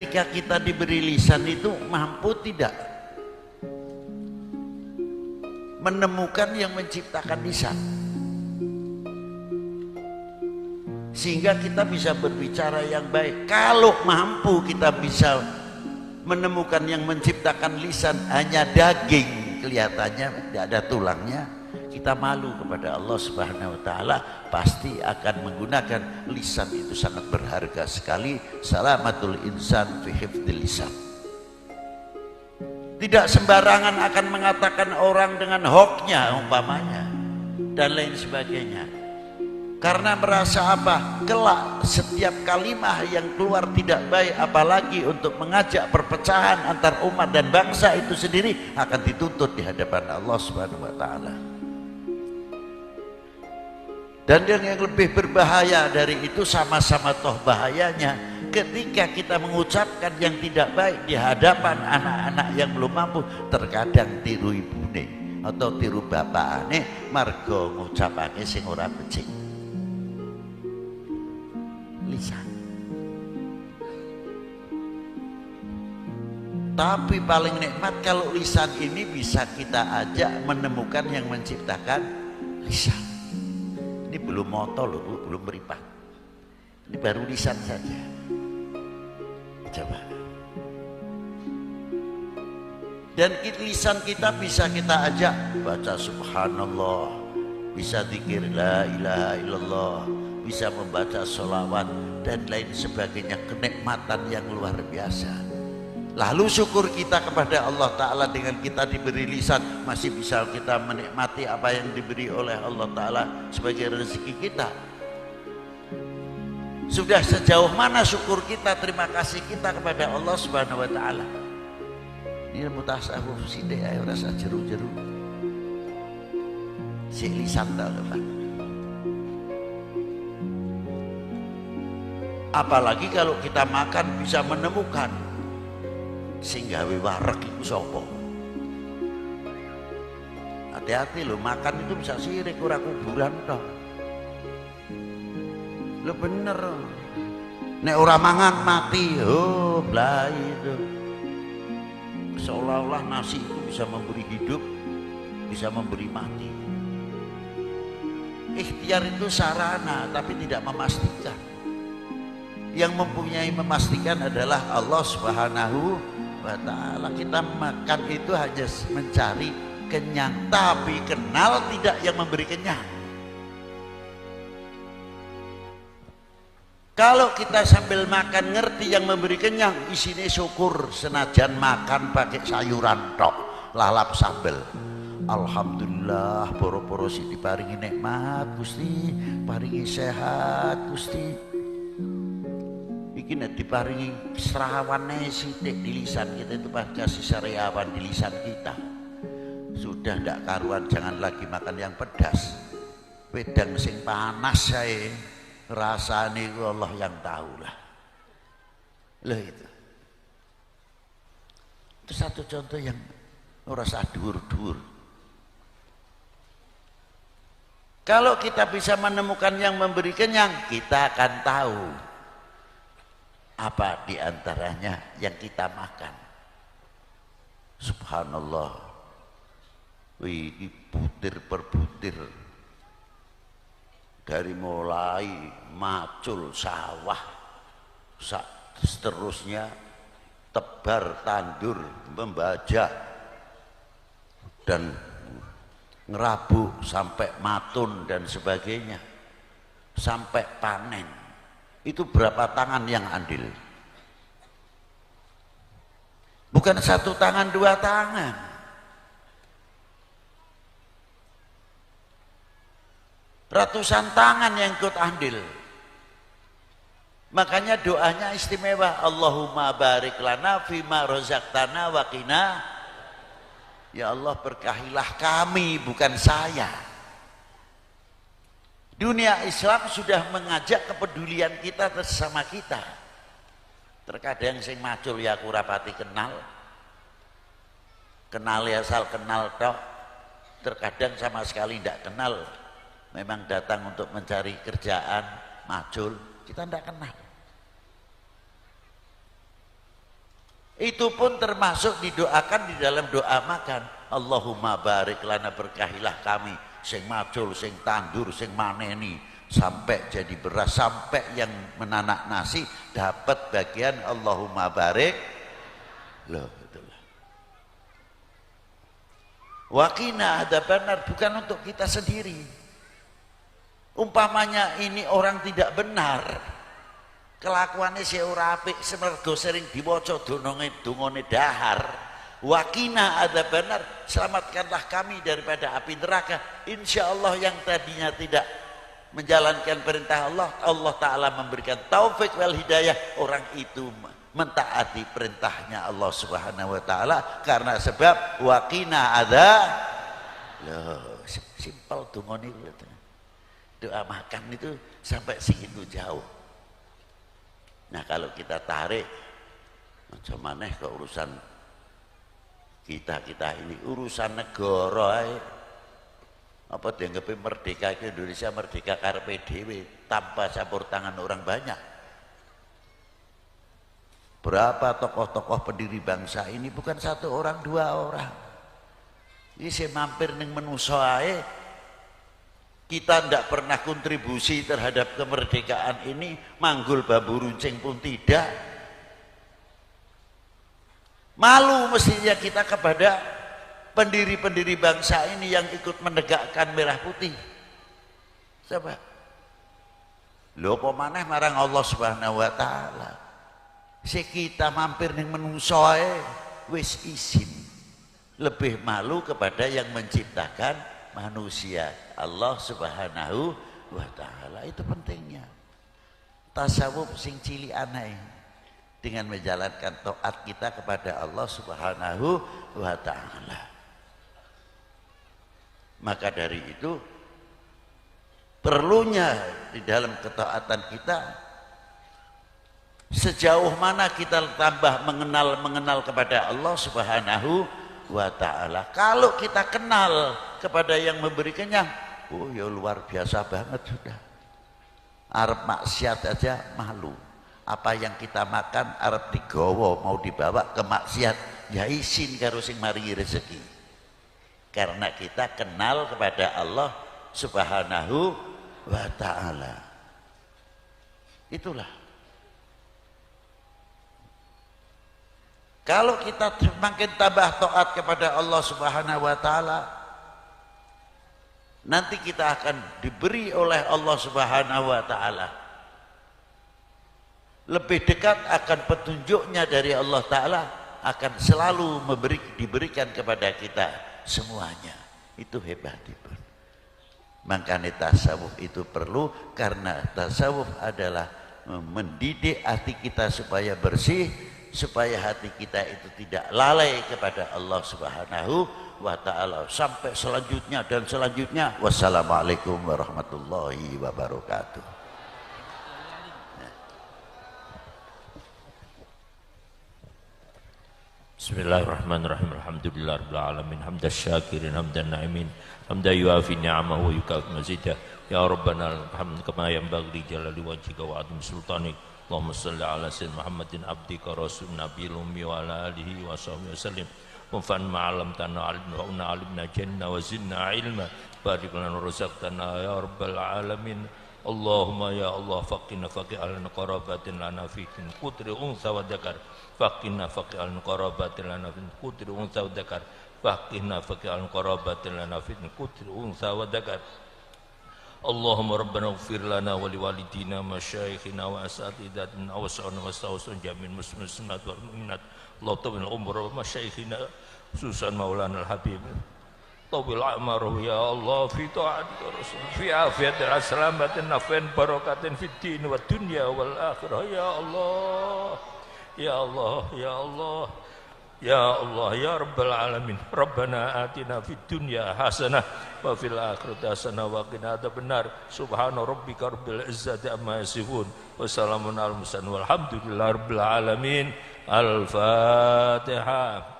Ketika kita diberi lisan itu mampu tidak menemukan yang menciptakan lisan, sehingga kita bisa berbicara yang baik. Kalau mampu kita bisa menemukan yang menciptakan lisan, hanya daging kelihatannya, tidak ada tulangnya, kita malu kepada Allah Subhanahu wa taala, pasti akan menggunakan lisan itu. Sangat berharga sekali. Salamatul insan fi hifdzil lisan. Tidak sembarangan akan mengatakan orang dengan hoknya umpamanya dan lain sebagainya. Karena merasa apa? Kelak setiap kalimah yang keluar tidak baik, apalagi untuk mengajak perpecahan antar umat dan bangsa itu sendiri, akan dituntut di hadapan Allah Subhanahu wa taala. Dan yang lebih berbahaya dari itu, sama-sama toh bahayanya, ketika kita mengucapkan yang tidak baik di hadapan anak-anak yang belum mampu, terkadang tiru ibune atau tiru bapakane margo ngucapake sing ora becik. Lisan. Tapi paling nikmat kalau lisan ini bisa kita ajak menemukan yang menciptakan lisan. Ini belum moto loh, belum meripat. Ini baru lisan saja. Coba. Dan lisan kita bisa kita ajak baca subhanallah, bisa zikir la ilaha illallah, bisa membaca sholawat dan lain sebagainya, kenikmatan yang luar biasa. Lalu syukur kita kepada Allah Ta'ala, dengan kita diberi lisan masih bisa kita menikmati apa yang diberi oleh Allah Ta'ala sebagai rezeki kita. Sudah sejauh mana syukur kita, terima kasih kita kepada Allah Subhanahu wa taala. Ini mutasawuf sithik ae rasa jeru-jeru. Si lisan ta lho, Pak. Apalagi kalau kita makan bisa menemukan sing gawe wareg iku sapa. Hati-hati lho, makan itu bisa sirik, ora kuburan toh. Lo bener, nek ora mangan mati. Oh lah itu seolah-olah nasi itu bisa memberi hidup, bisa memberi mati. Ikhtiar itu sarana tapi tidak memastikan. Yang mempunyai memastikan adalah Allah Subhanahu wa taala. Kita makan itu hanya mencari kenyang, tapi kenal tidak yang memberi kenyang. Kalau kita sambil makan ngerti yang memberi kenyang, isinya syukur, senajan makan pakai sayuran tok, lalap sambel. Alhamdulillah, poro-poro si diparingi nikmat Gusti, paringi sehat Gusti. Iki nek diparingi serawane sithik di lisan kita, itu kasih sariawan di lisan kita. Sudah ndak karuan, jangan lagi makan yang pedas. Wedang sing panas saya rasane Allah yang tahu lah. Loh itu satu contoh yang ora usah dhuwur-dhuwur. Kalau kita bisa menemukan yang memberi kenyang, kita akan tahu apa diantaranya yang kita makan. Subhanallah, wih, butir per butir, dari mulai macul sawah, seterusnya tebar tandur, membajak dan ngerabu sampai matun dan sebagainya, sampai panen. Itu berapa tangan yang andil? Bukan satu tangan, dua tangan. Ratusan tangan yang ikut andil. Makanya doanya istimewa. Allahumma barik lana fima rozaqtana wa qina. Ya Allah, berkahilah kami, bukan saya. Dunia Islam sudah mengajak kepedulian kita bersama kita. Terkadang sing macul ya aku rapati kenal. Kenal ya asal kenal tok. Terkadang sama sekali tidak kenal. Memang datang untuk mencari kerjaan, macul, kita tidak kenal. Itu pun termasuk didoakan di dalam doa makan. Allahumma barik lana, berkahilah kami sing macul, sing tandur, sing maneni sampai jadi beras, sampai yang menanak nasi dapat bagian Allahumma barik. Loh, itulah. Wakina ada benar, bukan untuk kita sendiri. Umpamanya ini orang tidak benar, kelakuannya si ora apik, semergo sering diwaca dungane dahar. Wakina ada benar, selamatkanlah kami daripada api neraka. Insya Allah yang tadinya tidak menjalankan perintah Allah, Allah Ta'ala memberikan taufik wal hidayah, orang itu mentaati perintahnya Allah Subhanahu wa Ta'ala. Karena sebab wakina ada. Loh, simpel dungane doa makan itu sampai segitu jauh. Nah, kalau kita tarik macam mana ke urusan kita ini, urusan negara apa dianggap merdeka ke Indonesia, merdeka karepe dhewe tanpa campur tangan orang banyak. Berapa tokoh-tokoh pendiri bangsa ini, bukan satu orang, dua orang. Ini saya mampir ning menusa ae, kita tidak pernah kontribusi terhadap kemerdekaan ini, manggul bambu runcing pun tidak. Malu mestinya kita kepada pendiri-pendiri bangsa ini yang ikut menegakkan merah putih. Coba. Lho apa maneh marang Allah Subhanahu wa Ta'ala. Si kita mampir ning menungso ae wis izin. Lebih malu kepada yang menciptakan manusia, Allah Subhanahu wa Ta'ala. Itu pentingnya. Tasawuf sing cilikan ae, dengan menjalankan taat kita kepada Allah Subhanahu wa Ta'ala. Maka dari itu perlunya di dalam ketaatan kita, sejauh mana kita tambah mengenal kepada Allah Subhanahu wa Ta'ala. Kalau kita kenal kepada yang memberi kenyang, oh ya luar biasa banget sudah. Arep maksiat aja malu. Apa yang kita makan arep digawa mau dibawa ke maksiat, ya isin karo sing maringi rezeki. Karena kita kenal kepada Allah Subhanahu wa Ta'ala. Itulah. Kalau kita semakin tambah taat kepada Allah Subhanahu wa Ta'ala, nanti kita akan diberi oleh Allah Subhanahu wa Ta'ala lebih dekat akan petunjuknya dari Allah Ta'ala, akan selalu diberikan kepada kita semuanya. Itu hebat itu. Makanya tasawuf itu perlu, karena tasawuf adalah mendidik hati kita supaya bersih, supaya hati kita itu tidak lalai kepada Allah Subhanahu wa Ta'ala. Sampai selanjutnya dan selanjutnya. Wassalamualaikum warahmatullahi wabarakatuh. Bismillahirrahmanirrahim. Alhamdulillahirabbil alamin. Hamdan syakirin, hamdan na'imin, hamdan yuafi ni'amahu wa yukafi mazidah. Ya Rabbana alhamd kama yanbaghi li jalali wajhika wa 'azimi sultanik. Allahumma shalli ala sayyidina Muhammadin abdika rasul nabiyil ummi wa ala alihi wa sahbihi wasallim. Wa fa'an ma'alam tana alimna wa alimna janna wa zidna ilma. Barik lana razaqtana ya rabbal alamin. Allahumma ya Allah faqina faqih alana qarabatin lana fi qutri unsa wa dzakar. Faqina faqih alana qarabatin lana fi qutri unsa wa dzakar. Faqina faqih alana qarabatin lana fi qutri unsa wa dzakar. Allahumma rabbana ighfir lana wa liwalidina masyayikhina wa asatidatina wa sa'ana wa sa'usun jamin muslimat wal mu'minat. Allah tawil umur wa masyayikhina khususan maulana al-habib tawil amaruh ya Allah fi ta'atika rasul fi afiatin aslamatin nafin barakatin fid din wa dunya wal akhirah. Ya Allah ya Allah ya Allah ya Allah ya rabbal alamin. Rabbana atina fid dunya hasanah wa fil akhirati hasanah wa qina adzabannar. Subhana rabbika rabbil izzati amma yasifun wa salamun alal mursalin walhamdulillahi rabbil alamin. Al-Fatihah.